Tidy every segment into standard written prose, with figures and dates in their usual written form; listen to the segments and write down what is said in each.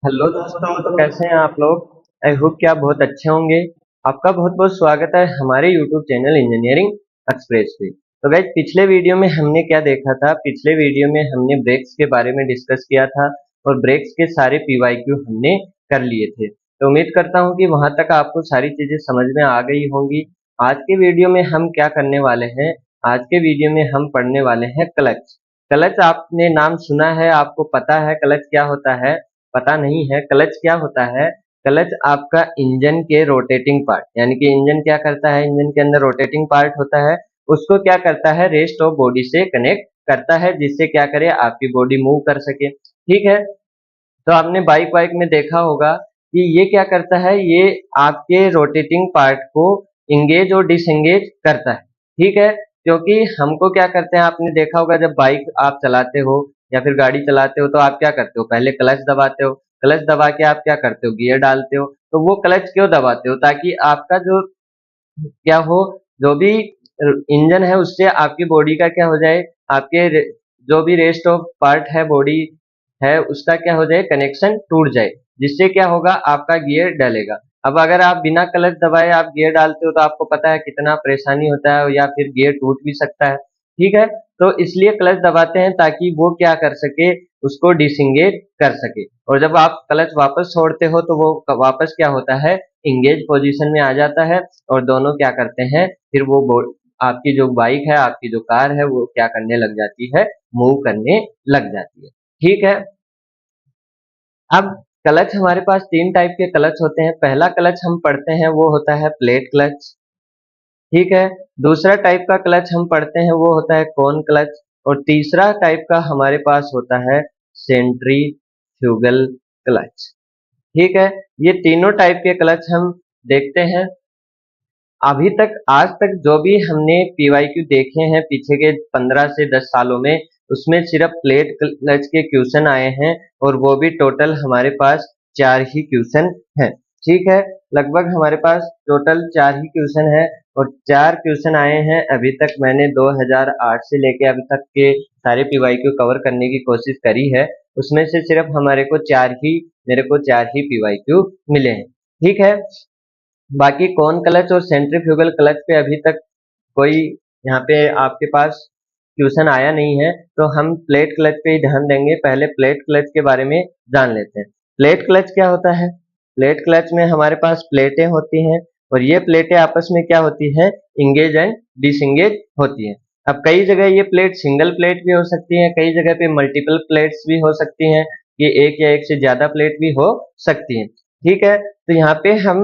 Hello दोस्तों, तो कैसे हैं आप लोग। आई होप कि आप बहुत अच्छे होंगे। आपका बहुत बहुत स्वागत है हमारे यूट्यूब चैनल इंजीनियरिंग एक्सप्रेस पे। तो गाइस, पिछले वीडियो में हमने क्या देखा था। पिछले वीडियो में हमने ब्रेक्स के बारे में डिस्कस किया था और ब्रेक्स के सारे पीवाईक्यू हमने कर लिए थे। तो उम्मीद करता हूँ कि वहां तक आपको सारी चीजें समझ में आ गई होंगी। आज के वीडियो में हम क्या करने वाले हैं। आज के वीडियो में हम पढ़ने वाले हैं क्लच। क्लच आपने नाम सुना है, आपको पता है क्लच क्या होता है। पता नहीं है क्लच क्या होता है। क्लच आपका इंजन के रोटेटिंग पार्ट, यानी कि इंजन क्या करता है, इंजन के अंदर रोटेटिंग पार्ट होता है, उसको क्या करता है, रेस्ट ऑफ बॉडी से कनेक्ट करता है, जिससे क्या करे, आपकी बॉडी मूव कर सके। ठीक है। तो आपने बाइक वाइक में देखा होगा कि ये क्या करता है, ये आपके रोटेटिंग पार्ट को इंगेज और डिसएंगेज करता है। ठीक है। क्योंकि हमको क्या करते हैं, आपने देखा होगा जब बाइक आप चलाते हो या फिर गाड़ी चलाते हो तो आप क्या करते हो, पहले क्लच दबाते हो। क्लच दबा के आप क्या करते हो, गियर डालते हो। तो वो क्लच क्यों दबाते हो, ताकि आपका जो क्या हो, जो भी इंजन है उससे आपकी बॉडी का क्या हो जाए, आपके जो भी रेस्ट ऑफ पार्ट है बॉडी है उसका क्या हो जाए, कनेक्शन टूट जाए, जिससे क्या होगा, आपका गियर डलेगा। अब अगर आप बिना क्लच दबाए आप गियर डालते हो तो आपको पता है कितना परेशानी होता है, या फिर गियर टूट भी सकता है। ठीक है। तो इसलिए क्लच दबाते हैं ताकि वो क्या कर सके, उसको डिसंगेज कर सके। और जब आप क्लच वापस छोड़ते हो तो वो वापस क्या होता है, इंगेज पोजीशन में आ जाता है। और दोनों क्या करते हैं, फिर वो आपकी जो बाइक है, आपकी जो कार है, वो क्या करने लग जाती है, मूव करने लग जाती है। ठीक है। अब क्लच हमारे पास तीन टाइप के क्लच होते हैं। पहला क्लच हम पढ़ते हैं वो होता है प्लेट क्लच। ठीक है। दूसरा टाइप का क्लच हम पढ़ते हैं वो होता है कोन क्लच। और तीसरा टाइप का हमारे पास होता है सेंट्रीफ्यूगल क्लच। ठीक है। ये तीनों टाइप के क्लच हम देखते हैं। अभी तक आज तक जो भी हमने पीवाईक्यू देखे हैं पीछे के 15 से 10 सालों में, उसमें सिर्फ प्लेट क्लच के क्वेश्चन आए हैं। और वो भी टोटल हमारे पास 4 ही क्वेश्चन हैं। ठीक है। लगभग हमारे पास टोटल 4 ही क्वेश्चन है। और 4 क्वेश्चन आए हैं। अभी तक मैंने 2008 से लेके अभी तक के सारे पीवाईक्यू कवर करने की कोशिश करी है। उसमें से सिर्फ हमारे को 4 ही, मेरे को 4 ही पीवाईक्यू मिले हैं। ठीक है। बाकी कॉर्न क्लच और सेंट्रीफ्यूगल क्लच पे अभी तक कोई यहाँ पे आपके पास क्वेश्चन आया नहीं है। तो हम प्लेट क्लच पे ही ध्यान देंगे। पहले प्लेट क्लच के बारे में जान लेते हैं। प्लेट क्लच क्या होता है। प्लेट क्लच में हमारे पास प्लेटें होती हैं। और ये प्लेटें आपस में क्या होती है, इंगेज एंड डिसंगेज होती हैं। अब कई जगह ये प्लेट सिंगल प्लेट भी हो सकती है, कई जगह पे मल्टीपल प्लेट्स भी हो सकती हैं। ये एक या एक से ज्यादा प्लेट भी हो सकती हैं। ठीक है। तो यहाँ पे हम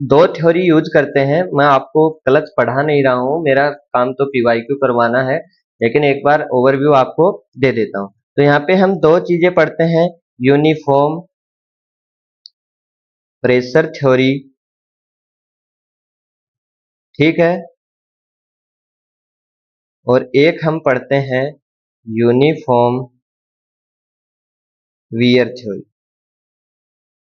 दो थ्योरी यूज करते हैं। मैं आपको क्लच पढ़ा नहीं रहा हूँ, मेरा काम तो पीवाईक्यू करवाना है। लेकिन एक बार ओवरव्यू आपको दे देता हूँ। तो यहाँ पे हम दो चीजें पढ़ते हैं, यूनिफॉर्म प्रेशर थ्योरी। ठीक है। और एक हम पढ़ते हैं यूनिफॉर्म वियर थ्योरी।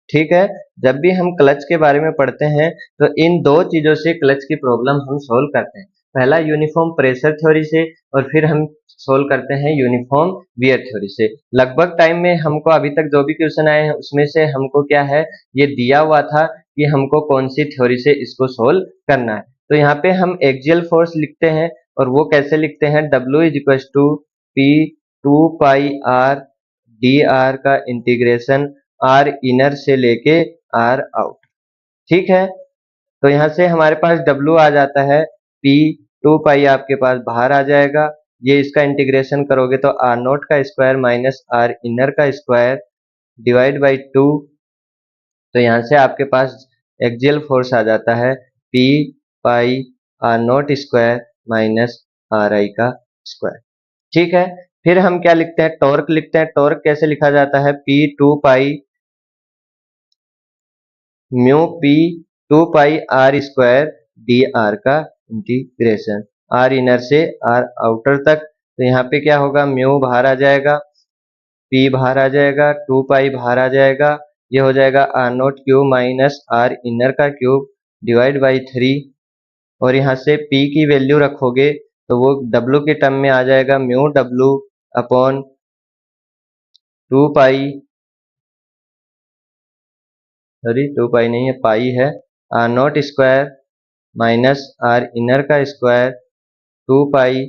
ठीक है। जब भी हम क्लच के बारे में पढ़ते हैं तो इन दो चीजों से क्लच की प्रॉब्लम हम सोल्व करते हैं। पहला यूनिफॉर्म प्रेशर थ्योरी से, और फिर हम सोल्व करते हैं यूनिफॉर्म वियर थ्योरी से। लगभग टाइम में हमको अभी तक जो भी क्वेश्चन आए हैं उसमें से हमको क्या है, ये दिया हुआ था कि हमको कौन सी थ्योरी से इसको सोल्व करना है। तो यहाँ पे हम एक्सियल फोर्स लिखते हैं। और वो कैसे लिखते हैं, W is equal to P 2 pi R D R का इंटीग्रेशन आर इनर से लेके आर आउट। ठीक है। तो यहाँ से हमारे पास W आ जाता है, P 2 पाई आपके पास बाहर आ जाएगा। ये इसका इंटीग्रेशन करोगे तो आर नोट का स्क्वायर माइनस आर इनर का स्क्वायर डिवाइड बाई 2। तो यहाँ से आपके पास एक्सियल फोर्स आ जाता है P pi R naught square minus R I का स्क्वायर। ठीक है। फिर हम क्या लिखते हैं, टॉर्क लिखते हैं। टॉर्क कैसे लिखा जाता है, P 2 pi mu P 2 pi R square D R का इंटीग्रेशन आर इनर से आर आउटर तक। तो यहाँ पे क्या होगा, म्यू बाहर आ जाएगा, P बाहर आ जाएगा, 2 पाई बाहर आ जाएगा। ये हो जाएगा R naught cube minus R inner का क्यूब डिवाइड बाई 3। और यहाँ से P की वैल्यू रखोगे तो वो W के टर्म में आ जाएगा, mu W upon 2 pi sorry 2 pi नहीं है, पाई है, R not square minus R inner का square 2 pi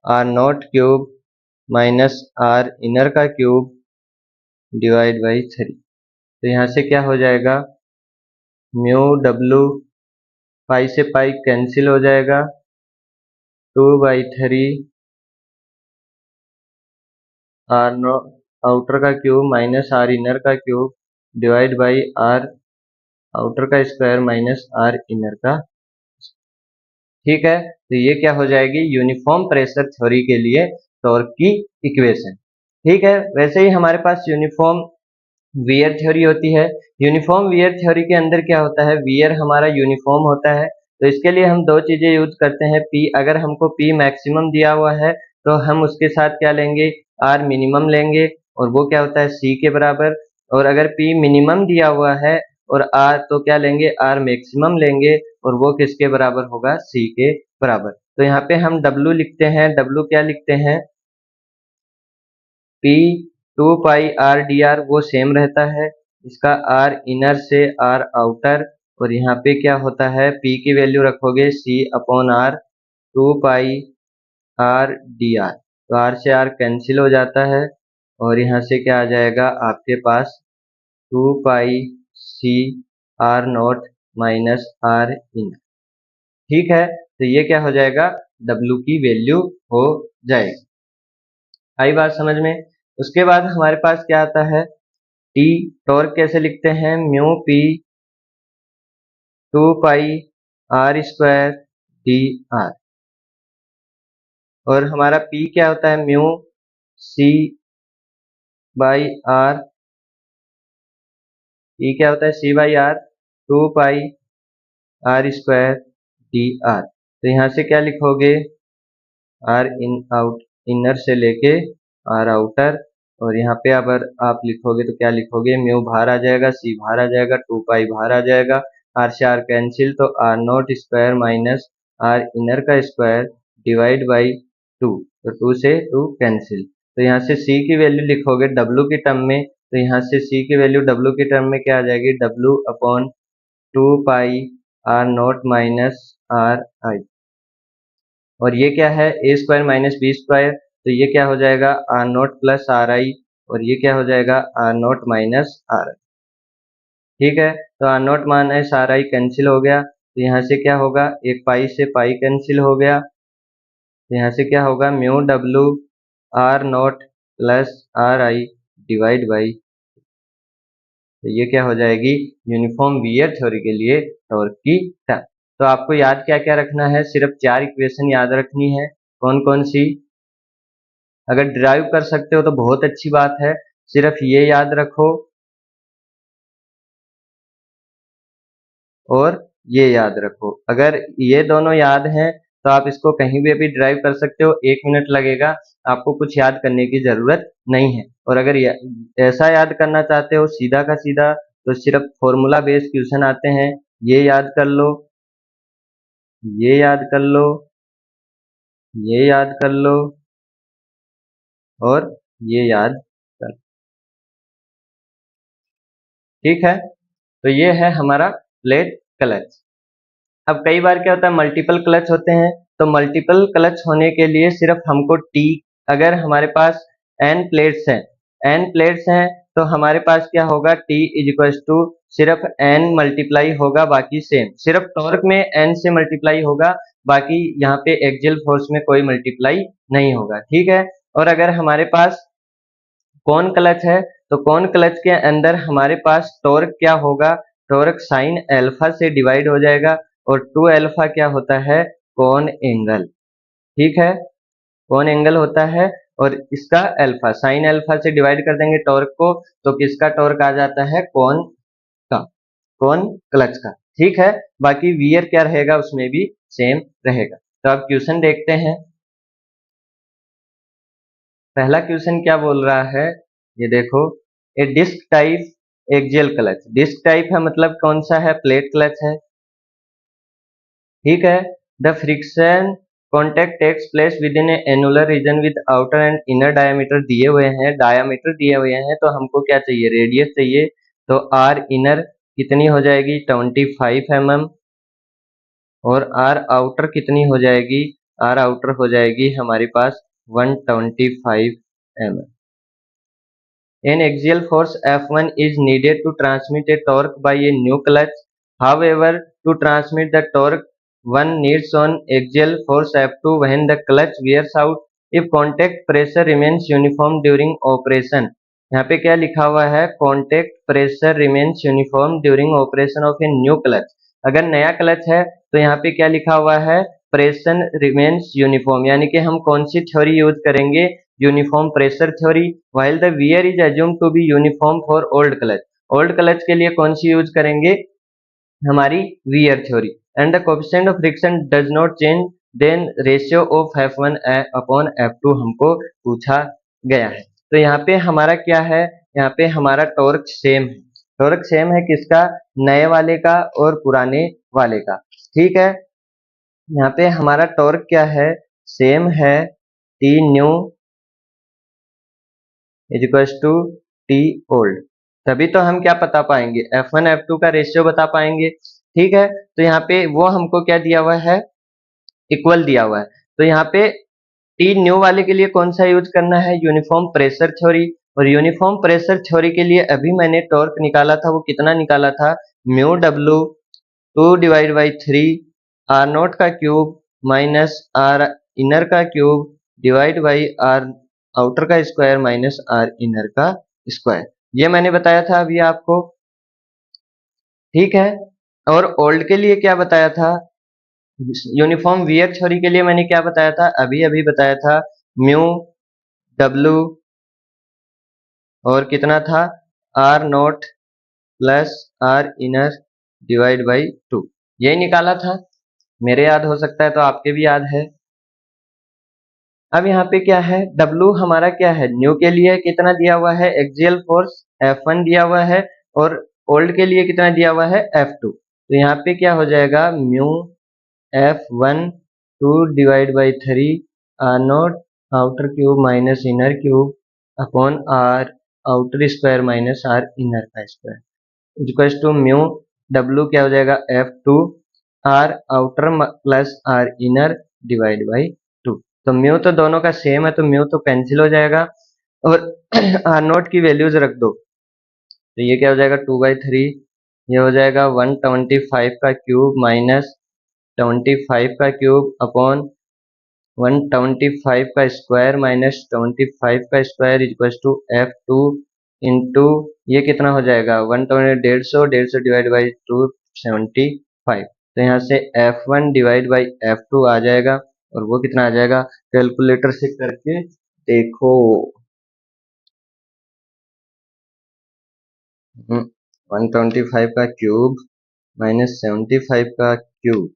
R nought cube minus R inner का क्यूब डिवाइड बाई 3। तो यहाँ से क्या हो जाएगा, म्यू डब्लू पाई से पाई कैंसिल हो जाएगा, 2/3 आर आउटर का क्यूब माइनस आर इनर का cube divide by R outer का स्क्वायर माइनस आर इनर का। ठीक है, तो ये क्या हो जाएगी, यूनिफॉर्म प्रेशर थ्योरी के लिए टॉर्क की इक्वेशन। ठीक है, वैसे ही हमारे पास यूनिफॉर्म वियर थ्योरी होती है। यूनिफॉर्म वियर थ्योरी के अंदर क्या होता है, वियर हमारा यूनिफॉर्म होता है, तो इसके लिए हम दो चीजें यूज करते हैं। पी, अगर हमको पी मैक्सिमम दिया हुआ है तो हम उसके साथ क्या लेंगे, आर मिनिमम लेंगे, और वो क्या होता है सी के बराबर। और अगर पी मिनिमम दिया हुआ है और आर, तो क्या लेंगे, आर मैक्सिमम लेंगे, और वो किसके बराबर होगा, सी के बराबर। तो यहाँ पे हम डब्लू लिखते हैं, डब्लू क्या लिखते हैं, P 2 pi R D are, वो सेम रहता है, इसका आर इनर से आर आउटर, और यहाँ पे क्या होता है, पी की वैल्यू रखोगे C upon R 2 pi R D R, तो आर से आर कैंसिल हो जाता है, और यहाँ से क्या आ जाएगा आपके पास 2 pi C R not minus R inner. ठीक है, तो ये क्या हो जाएगा, डब्लू की वैल्यू हो जाएगी। आई बात समझ में। उसके बाद हमारे पास क्या आता है, टी, टॉर्क कैसे लिखते हैं, mu P 2 pi R square D R, और हमारा पी क्या होता है, mu C by R, P क्या होता है C by R 2 pi R square D R. तो यहाँ से क्या लिखोगे, आर इन आउट इनर से लेके आर आउटर, और यहाँ पे अगर आप लिखोगे तो क्या लिखोगे, म्यू बाहर आ जाएगा, सी बाहर आ जाएगा, 2 पाई बाहर आ जाएगा, आर से आर कैंसिल, तो R not square minus R inner का स्क्वायर डिवाइड बाई 2, तो 2 से 2 कैंसिल। तो यहाँ से सी की वैल्यू लिखोगे डब्लू की टर्म में, तो यहाँ से सी की वैल्यू डब्लू की टर्म में क्या आ जाएगी, W upon 2 pi R not minus R I, और ये क्या है, A square minus B square, तो ये क्या हो जाएगा, R naught plus R I, और ये क्या हो जाएगा, R not minus R I. ठीक है, तो R not minus R I cancel हो गया, तो यहाँ से क्या होगा, एक पाई से पाई कैंसिल हो गया, तो यहाँ से क्या होगा, mu W R naught plus R I divide by, तो ये क्या हो जाएगी, यूनिफॉर्म वियर थ्योरी के लिए टॉर्क की टर्म। तो आपको याद क्या क्या रखना है, सिर्फ 4 इक्वेशन याद रखनी है। कौन कौन सी, अगर ड्राइव कर सकते हो तो बहुत अच्छी बात है, सिर्फ ये याद रखो और ये याद रखो। अगर ये दोनों याद हैं तो आप इसको कहीं भी ड्राइव कर सकते हो, 1 मिनट लगेगा, आपको कुछ याद करने की जरूरत नहीं है। और अगर ऐसा याद करना चाहते हो सीधा का सीधा, तो सिर्फ फॉर्मूला बेस्ड क्वेश्चन आते हैं, ये याद कर लो, ये याद कर लो, ये याद कर लो, और ये याद कर लो। ठीक है, तो ये है हमारा प्लेट क्लच। अब कई बार क्या होता है, मल्टीपल क्लच होते हैं, तो मल्टीपल क्लच होने के लिए सिर्फ हमको टी, अगर हमारे पास एन प्लेट्स हैं, एन प्लेट्स हैं, तो हमारे पास क्या होगा, टी इज इक्वल टू सिर्फ एन मल्टीप्लाई होगा, बाकी सेम, सिर्फ टॉर्क में एन से मल्टीप्लाई होगा, बाकी यहाँ पे एक्सियल फोर्स में कोई मल्टीप्लाई नहीं होगा। ठीक है, और अगर हमारे पास कौन क्लच है, तो कौन क्लच के अंदर हमारे पास टॉर्क क्या होगा, टॉर्क साइन अल्फा से डिवाइड हो जाएगा, और 2 अल्फा क्या होता है, कौन एंगल। ठीक है, कौन एंगल होता है, और इसका अल्फा, साइन अल्फा से डिवाइड कर देंगे टॉर्क को, तो किसका टॉर्क आ जाता है, कौन का, कौन क्लच का। ठीक है, बाकी वियर क्या रहेगा उसमें भी सेम रहेगा। तो अब क्वेश्चन देखते हैं। पहला क्वेश्चन क्या बोल रहा है, ये देखो, a disc type axial clutch, disc type है मतलब कौन सा है, प्लेट क्लच है। ठीक है, the friction contact takes place within annular region with outer and inner diameter दिए हुए हैं, डायमीटर दिए हुए हैं, तो हमको क्या चाहिए, रेडियस चाहिए, तो आर इनर कितनी हो जाएगी 25 mm और आर आउटर कितनी हो जाएगी, आर आउटर हो जाएगी हमारे पास 125 mm। An axial force F1 is needed to transmit a torque by a new clutch. However, to transmit the torque, one needs an axial force F2 when the clutch wears out if contact pressure remains uniform during operation। यहाँ पे क्या लिखा हुआ है, contact pressure remains uniform during operation of a new clutch। अगर नया clutch है तो यहाँ पे क्या लिखा हुआ है, प्रेशर रिमेन्स यूनिफॉर्म, यानी कि हम कौन सी थ्योरी यूज करेंगे, uniform pressure theory. While the wear is assume to be uniform for old clutch, old clutch के लिए कौन सी यूज करेंगे, हमारी wear theory. And the coefficient of friction does not change then ratio of F1 upon F2 हमको पूछा गया है। तो यहाँ पे हमारा क्या है, यहाँ पे हमारा टॉर्क सेम है, टॉर्क सेम है किसका, नए वाले का और पुराने वाले का। ठीक है, यहाँ पे हमारा टॉर्क क्या है, सेम है, T new is equals to T old. तभी तो हम क्या बता पाएंगे, F1 F2 का रेशियो बता पाएंगे। ठीक है, तो यहाँ पे वो हमको क्या दिया हुआ है, इक्वल दिया हुआ है। तो यहाँ पे टी न्यू वाले के लिए कौन सा यूज करना है, यूनिफॉर्म प्रेशर थ्योरी। और यूनिफॉर्म प्रेशर थ्योरी के लिए अभी मैंने टॉर्क निकाला था, वो कितना निकाला था, म्यू डब्ल्यू 2/3 आर नोट का क्यूब माइनस आर इनर का cube divide by R outer का स्क्वायर माइनस आर इनर का स्क्वायर। ये मैंने बताया था अभी आपको। ठीक है, और ओल्ड के लिए क्या बताया था, यूनिफॉर्म वियर थ्योरी के लिए मैंने क्या बताया था, अभी अभी बताया था, म्यू डब्ल्यू और कितना था, R naught plus R inner divide by 2, यही निकाला था। मेरे याद हो सकता है तो आपके भी याद है। अब यहाँ पे क्या है, W हमारा क्या है, न्यू के लिए कितना दिया हुआ है, एक्सियल फोर्स F1 दिया हुआ है, और ओल्ड के लिए कितना दिया हुआ है, F2। तो यहाँ पे क्या हो जाएगा, mu F1 2/3 R note outer cube minus inner cube upon R outer square minus R inner का square equals to mu W क्या हो जाएगा, F2 R outer plus R inner divide by 2। तो म्यू तो दोनों का सेम है, तो म्यू तो कैंसिल हो जाएगा, और आर नोट की वैल्यूज रख दो, तो ये क्या हो जाएगा 2/3, ये हो जाएगा 125 का क्यूब माइनस 25 का क्यूब अपॉन 125 का स्क्वायर माइनस 25 का square equal to F2 into ये कितना हो जाएगा 120 डिवाइड बाई 275। तो यहाँ से F1 डिवाइड बाई F2 आ जाएगा, और वो कितना आ जाएगा, कैलकुलेटर से करके देखो। 125 का क्यूब माइनस 75 का क्यूब,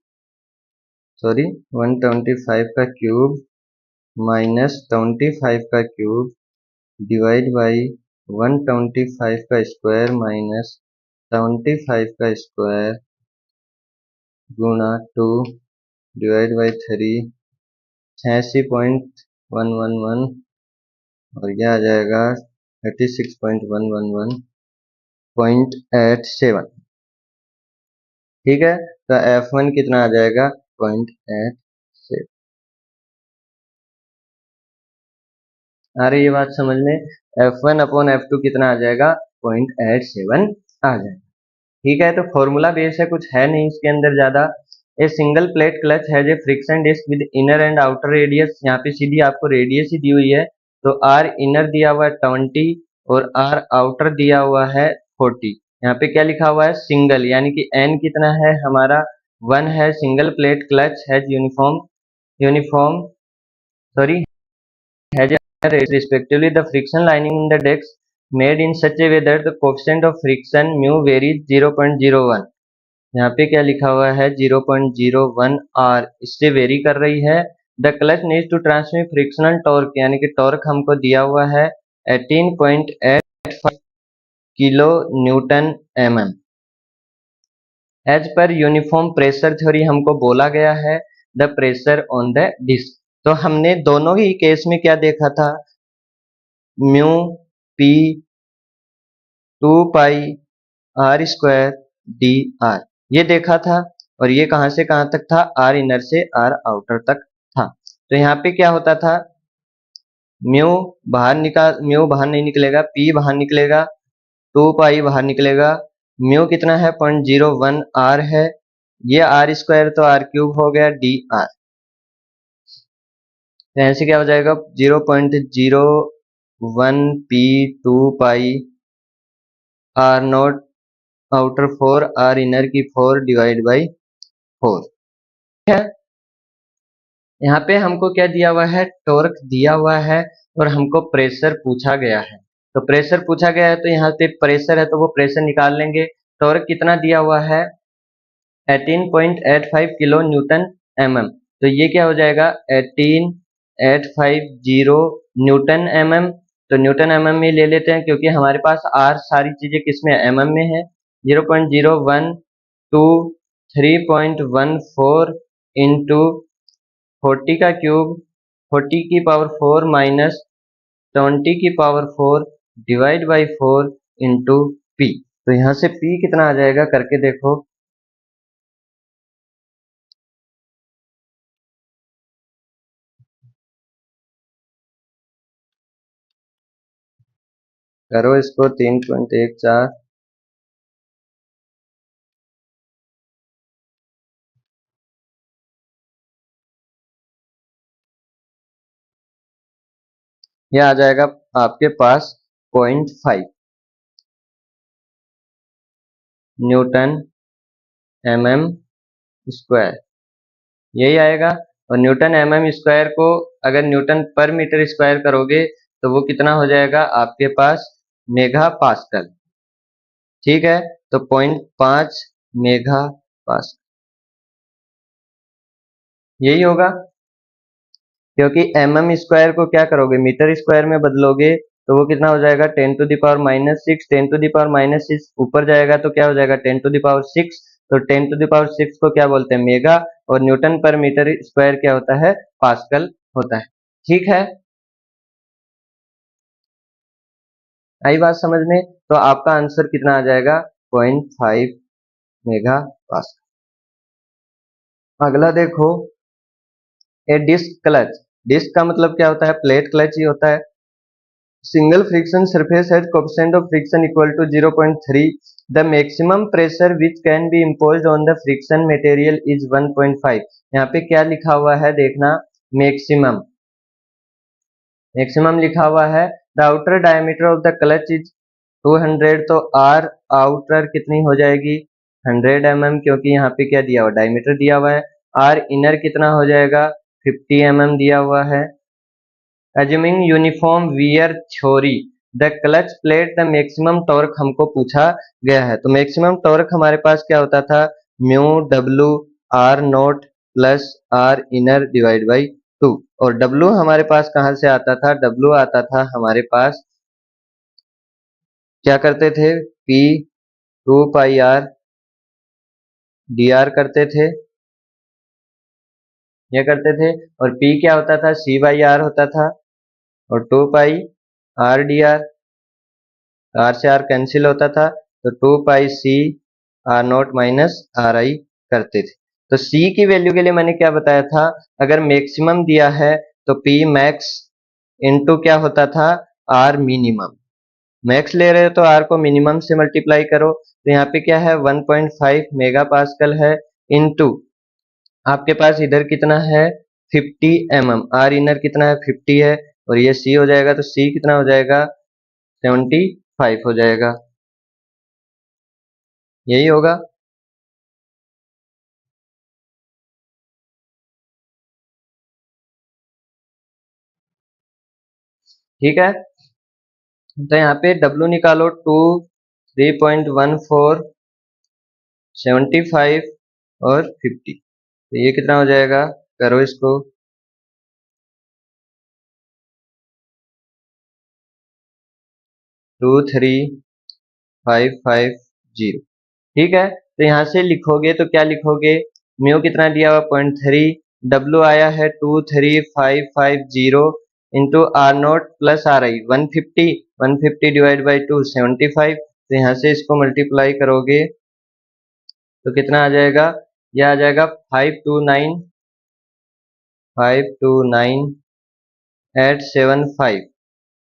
सॉरी 125 का क्यूब माइनस 25 का क्यूब डिवाइड बाई 125 का स्क्वायर माइनस 75 का स्क्वायर गुणा 2 डिवाइड बाई 3 86.111, और यह आ जाएगा 36.111.87। ठीक है, तो F1 कितना आ जाएगा 0.87। आ रही ये बात समझ में, F1 अपॉन F2 कितना आ जाएगा 0.87 आ जाएगा। ठीक है, तो फॉर्मूला बेस है, कुछ है नहीं इसके अंदर ज्यादा। ए सिंगल प्लेट क्लच है जो friction disc with inner and outer radius, यहाँ पे सीधी आपको रेडियस ही दी हुई है, तो आर इनर दिया हुआ है 20 और आर आउटर दिया हुआ है 40। यहाँ पे क्या लिखा हुआ है, सिंगल, यानी कि एन कितना है हमारा 1 है, सिंगल प्लेट क्लच है uniform sorry has respectively the friction lining in the disc made in such a way that the coefficient of friction mu varies 0.01। यहाँ पे क्या लिखा हुआ है 0.01 r, इससे वेरी कर रही है। The clutch needs to transmit frictional torque, यानी कि टॉर्क हमको दिया हुआ है 18.85 kilo newton mm। As per uniform pressure theory हमको बोला गया है the pressure on the disc. तो हमने दोनों ही केस में क्या देखा था, mu P 2 pi R square D R, ये देखा था। और ये कहां से कहां तक था, आर इनर से आर आउटर तक था। तो यहाँ पे क्या होता था, म्यू बाहर नहीं निकलेगा, पी बाहर निकलेगा, 2 पाई बाहर निकलेगा, म्यू कितना है 0.01 आर है, ये आर स्क्वायर तो आर क्यूब हो गया डी आर। तो ऐसे क्या हो जाएगा 0.01 P 2 pi R naught outer 4 R inner की 4 डिवाइड बाई 4। ठीक है, यहाँ पे हमको क्या दिया हुआ है, टॉर्क दिया हुआ है और हमको प्रेशर पूछा गया है। तो प्रेशर पूछा गया है तो यहाँ पे प्रेशर है तो वो प्रेशर निकाल लेंगे। टॉर्क कितना दिया हुआ है 18.85 किलो न्यूटन mm। तो ये क्या हो जाएगा 18850 न्यूटन mm। तो न्यूटन mm में ले लेते हैं क्योंकि हमारे पास आर सारी चीजें किसमें mm में है। 0.0123.14 इंटू 40 का क्यूब 40 की पावर 4 माइनस 20 की power 4 divide by 4 into P. तो यहाँ से पी कितना आ जाएगा करके देखो, करो इसको 3.14, ये आ जाएगा आपके पास 0.5 न्यूटन mm स्क्वायर, यही आएगा। और न्यूटन mm स्क्वायर को अगर न्यूटन पर मीटर स्क्वायर करोगे तो वो कितना हो जाएगा आपके पास मेगा पास्कल। ठीक है, तो 0.5 मेगा पास्कल यही होगा, क्योंकि mm स्क्वायर को क्या करोगे मीटर स्क्वायर में बदलोगे तो वो कितना हो जाएगा 10 to the power -6। 10 to the power -6 ऊपर जाएगा तो क्या हो जाएगा 10 टू द पावर 6। तो 10 टू द पावर 6 को क्या बोलते हैं मेगा, और न्यूटन पर मीटर स्क्वायर क्या होता है पास्कल होता है। ठीक है, आई बात समझ में। तो आपका आंसर कितना आ जाएगा 0.5 मेगा पास्कल। अगला देखो, ए डिस्क क्लच। डिस्क का मतलब क्या होता है, प्लेट क्लच ही होता है। Single friction surface has coefficient of friction equal to 0.3। The maximum pressure which can be imposed on the friction material is 1.5। यहाँ पे क्या लिखा हुआ है देखना, मैक्सिमम, मैक्सिमम लिखा हुआ है। The outer diameter of the clutch is 200। तो आर आउटर कितनी हो जाएगी 100 mm, क्योंकि यहाँ पे क्या दिया हुआ डायमीटर दिया हुआ है। आर इनर कितना हो जाएगा 50 mm दिया हुआ है। Assuming uniform wear theory the clutch plate the maximum torque हमको पूछा गया है। तो मैक्सिमम टॉर्क हमारे पास क्या होता था mu W R naught plus R inner divide by 2। और डब्ल्यू हमारे पास कहां से आता था, डब्ल्यू आता था हमारे पास, क्या करते थे P 2 pi R D are करते थे, ये करते थे। और पी क्या होता था सी बाई आर होता था, और 2 pi R D R, R से आर कैंसिल होता था तो 2 pi C R not minus R I करते थे। तो सी की वैल्यू के लिए मैंने क्या बताया था, अगर मैक्सिमम दिया है तो पी मैक्स इनटू क्या होता था आर मिनिमम। मैक्स ले रहे हो तो आर को मिनिमम से मल्टीप्लाई करो, तो यहाँ पे क्या है 1.5 मेगा पास्कल है, इनटू आपके पास इधर कितना है 50 mm, आर इनर कितना है 50 है, और ये सी हो जाएगा तो सी कितना हो जाएगा 75 हो जाएगा, यही होगा। ठीक है, तो यहाँ पे W निकालो 2 3.14 75 और 50। तो ये कितना हो जाएगा, करो इसको 23550। ठीक है, तो यहाँ से लिखोगे तो क्या लिखोगे, म्यू कितना दिया हुआ 0.3, डब्ल्यू आया है 23550 into R naught plus R I 150 divide by 2 75। तो यहाँ से इसको मल्टीप्लाई करोगे तो कितना आ जाएगा, यह आ जाएगा 529.875।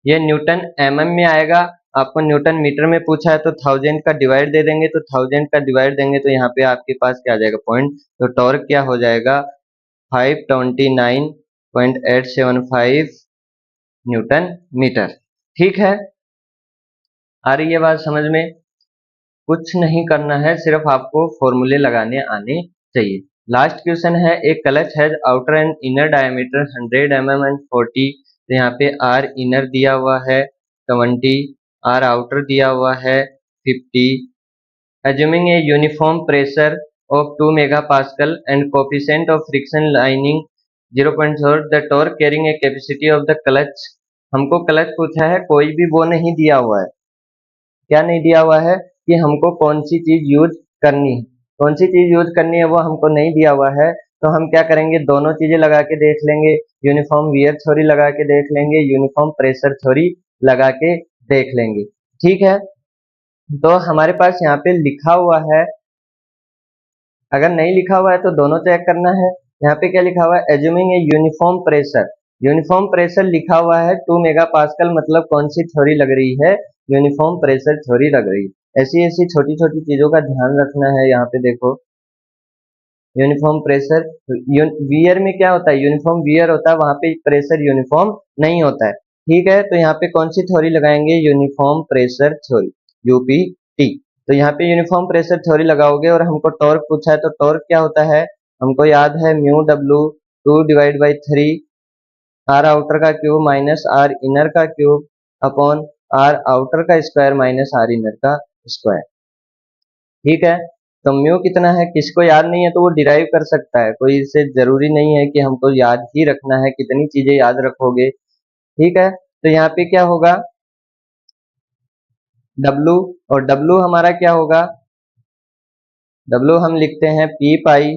ये न्यूटन mm में आएगा। आपको न्यूटन मीटर में पूछा है तो 1000 का डिवाइड दे देंगे, तो 1000 का डिवाइड देंगे तो यहाँ पे आपके पास क्या आ जाएगा पॉइंट, तो टॉर्क क्या हो जाएगा 529.875 न्यूटन मीटर। ठीक है, आ रही है बात समझ में? कुछ नहीं करना है, सिर्फ आपको फॉर्मूले लगाने आने चाहिए। लास्ट क्वेश्चन है, एक clutch has outer and inner diameter 100 mm and 40। तो यहाँ पे आर इनर दिया हुआ है 20, आर आउटर दिया हुआ है 50। Assuming a uniform pressure of 2 megapascal and coefficient of friction lining 0.4, the torque carrying a capacity of the clutch। हमको क्लच पूछा है, कोई भी वो नहीं दिया हुआ है। क्या नहीं दिया हुआ है कि हमको कौन सी चीज यूज करनी है, कौन सी चीज यूज करनी है वो हमको नहीं दिया हुआ है। तो हम क्या करेंगे, दोनों चीजें लगा के देख लेंगे, यूनिफॉर्म वियर थ्योरी लगा के देख लेंगे, यूनिफॉर्म प्रेशर थ्योरी लगा के देख लेंगे। ठीक है, तो हमारे पास यहाँ पे लिखा हुआ है, अगर नहीं लिखा हुआ है तो दोनों चेक करना है। यहाँ पे क्या लिखा हुआ है, assuming a uniform pressure. Uniform pressure लिखा हुआ है 2 मेगापास्कल, मतलब कौन सी थ्योरी लग रही है, यूनिफॉर्म प्रेशर थ्योरी लग रही है। ऐसी ऐसी छोटी छोटी चीजों का ध्यान रखना है। यहाँ पे देखो, यूनिफॉर्म प्रेशर वियर में क्या होता है, यूनिफॉर्म वियर होता है, वहां पे प्रेशर यूनिफॉर्म नहीं होता है। ठीक है, तो यहाँ पे कौन सी थ्योरी लगाएंगे, यूनिफॉर्म प्रेशर थ्योरी, यूपीटी। तो यहाँ पे यूनिफॉर्म प्रेशर थ्योरी लगाओगे और हमको टॉर्क पूछा है, तो टॉर्क क्या होता है, हमको याद है म्यू डब्ल्यू 2/3 आर आउटर का क्यूब माइनस आर इनर का क्यूब अपॉन आर आउटर का स्क्वायर माइनस आर इनर का स्क्वायर। ठीक है, तो म्यू कितना है, किसको याद नहीं है तो वो डिराइव कर सकता है, कोई इससे जरूरी नहीं है कि हमको याद ही रखना है, कितनी चीजें याद रखोगे। ठीक है, तो यहाँ पे क्या होगा W, और W हमारा क्या होगा, W हम लिखते हैं P pi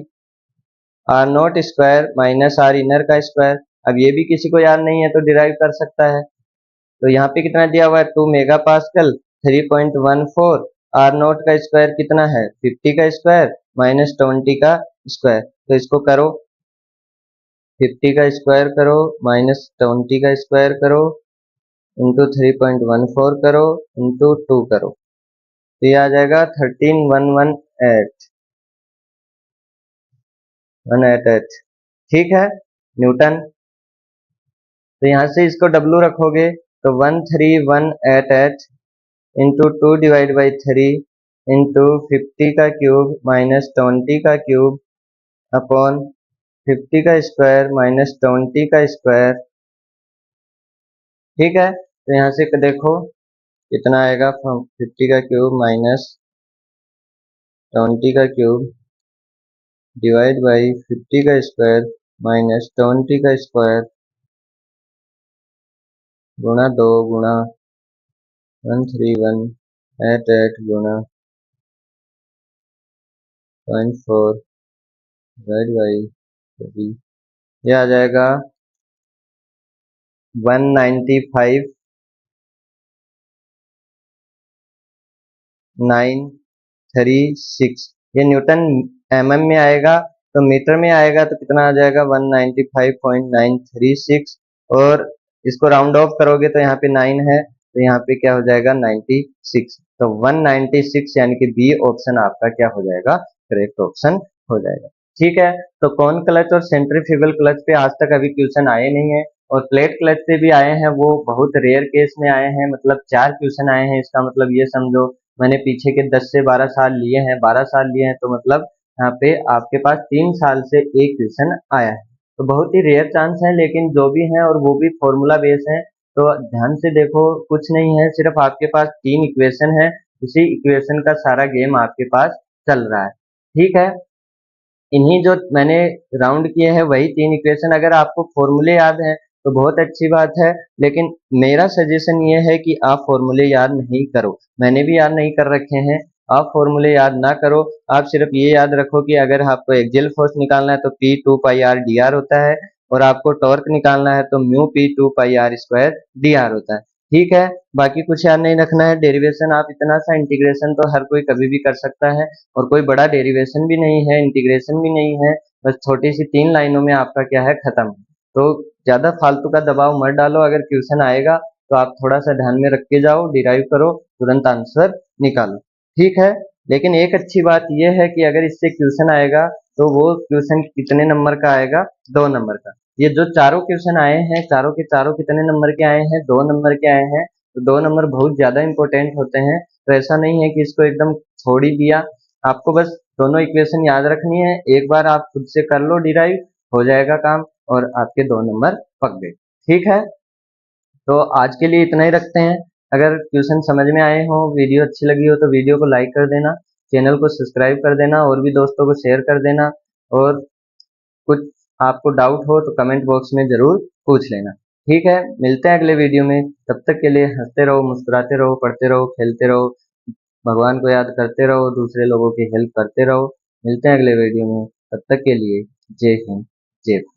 R not square minus R inner का स्क्वायर। अब ये भी किसी को याद नहीं है तो डिराइव कर सकता है। तो यहाँ पे कितना दिया हुआ है 2 मेगापास्कल 3.14, आर नॉट का स्क्वायर कितना है 50 का स्क्वायर माइनस 20 का स्क्वायर। तो इसको करो, 50 का स्क्वायर करो माइनस 20 का स्क्वायर करो इंटू 3.14 करो इंटू 2 करो, तो ये आ जाएगा 13188। ठीक है, न्यूटन। तो यहाँ से इसको W रखोगे तो 13188 इंटू 2/3 इंटू 50 का क्यूब माइनस 20 का क्यूब अपॉन 50 का स्क्वायर माइनस 20 का स्क्वायर। ठीक है, तो यहाँ से देखो कितना आएगा, 50 का क्यूब माइनस 20 का क्यूब डिवाइड बाई 50 का स्क्वायर माइनस 20 का स्क्वायर गुणा 2 गुणा 13188 गुणा 0.4 डिवाइड बाई 3, ये आ जाएगा 195.936। ये न्यूटन mm में आएगा, तो मीटर में आएगा तो कितना आ जाएगा 195.936, और इसको राउंड ऑफ करोगे तो यहाँ पे 9 है तो यहाँ पे क्या हो जाएगा 96। तो 196 यानी कि बी ऑप्शन आपका क्या हो जाएगा, करेक्ट ऑप्शन हो जाएगा। ठीक है, तो कौन क्लच और सेंट्रीफ्यूगल क्लच पे आज तक अभी क्वेश्चन आए नहीं है, और प्लेट क्लच पे भी आए हैं वो बहुत रेयर केस में आए हैं, मतलब 4 क्वेश्चन आए हैं। इसका मतलब ये समझो मैंने पीछे के 10 से 12 साल लिए हैं, 12 साल लिए हैं, तो मतलब यहाँ पे आपके पास 3 साल से एक क्वेश्चन आया है। तो बहुत ही रेयर चांस है, लेकिन जो भी है और वो भी फॉर्मूला बेस है। तो ध्यान से देखो, कुछ नहीं है, सिर्फ आपके पास 3 इक्वेशन है, उसी इक्वेशन का सारा गेम आपके पास चल रहा है। ठीक है, इन्हीं जो मैंने राउंड किए हैं वही 3 इक्वेशन, अगर आपको फॉर्मूले याद हैं तो बहुत अच्छी बात है, लेकिन मेरा सजेशन ये है कि आप फॉर्मूले याद नहीं करो, मैंने भी याद नहीं कर रखे हैं, आप फॉर्मूले याद ना करो। आप सिर्फ ये याद रखो कि अगर आपको एक्सियल फोर्स निकालना है तो P 2 पाई R dr होता है, और आपको टॉर्क निकालना है तो म्यू P 2 पाई R स्क्वायर dr होता है। ठीक है, बाकी कुछ याद नहीं रखना है। डेरिवेशन आप इतना सा, इंटीग्रेशन तो हर कोई कभी भी कर सकता है, और कोई बड़ा डेरिवेशन भी नहीं है, इंटीग्रेशन भी नहीं है, बस छोटी सी 3 लाइनों में आपका क्या है, खत्म। तो ज्यादा फालतू का दबाव मत डालो। अगर क्वेश्चन आएगा तो आप थोड़ा सा ध्यान में रख के जाओ, डिराइव करो, तुरंत आंसर निकालो। ठीक है, लेकिन एक अच्छी बात यह है कि अगर इससे क्वेश्चन आएगा तो वो क्वेश्चन कितने नंबर का आएगा, 2 नंबर का। ये जो चारों क्वेश्चन आए हैं, चारों के चारों कितने नंबर के आए हैं, 2 नंबर के आए हैं। तो 2 नंबर बहुत ज्यादा इंपॉर्टेंट होते हैं। तो ऐसा नहीं है कि इसको एकदम छोड़ ही दिया। आपको बस दोनों इक्वेशन याद रखनी है, एक बार आप खुद से कर लो डिराइव, हो जाएगा काम, और आपके 2 नंबर पक गए। ठीक है, तो आज के लिए इतना ही रखते हैं। अगर क्वेश्चन समझ में आए हो, वीडियो अच्छी लगी हो, तो वीडियो को लाइक कर देना, चैनल को सब्सक्राइब कर देना, और भी दोस्तों को शेयर कर देना। और कुछ आपको डाउट हो तो कमेंट बॉक्स में जरूर पूछ लेना। ठीक है, मिलते हैं अगले वीडियो में। तब तक के लिए हंसते रहो, मुस्कुराते रहो, पढ़ते रहो, खेलते रहो, भगवान को याद करते रहो, दूसरे लोगों की हेल्प करते रहो। मिलते हैं अगले वीडियो में, तब तक के लिए जय हिंद, जय भारत।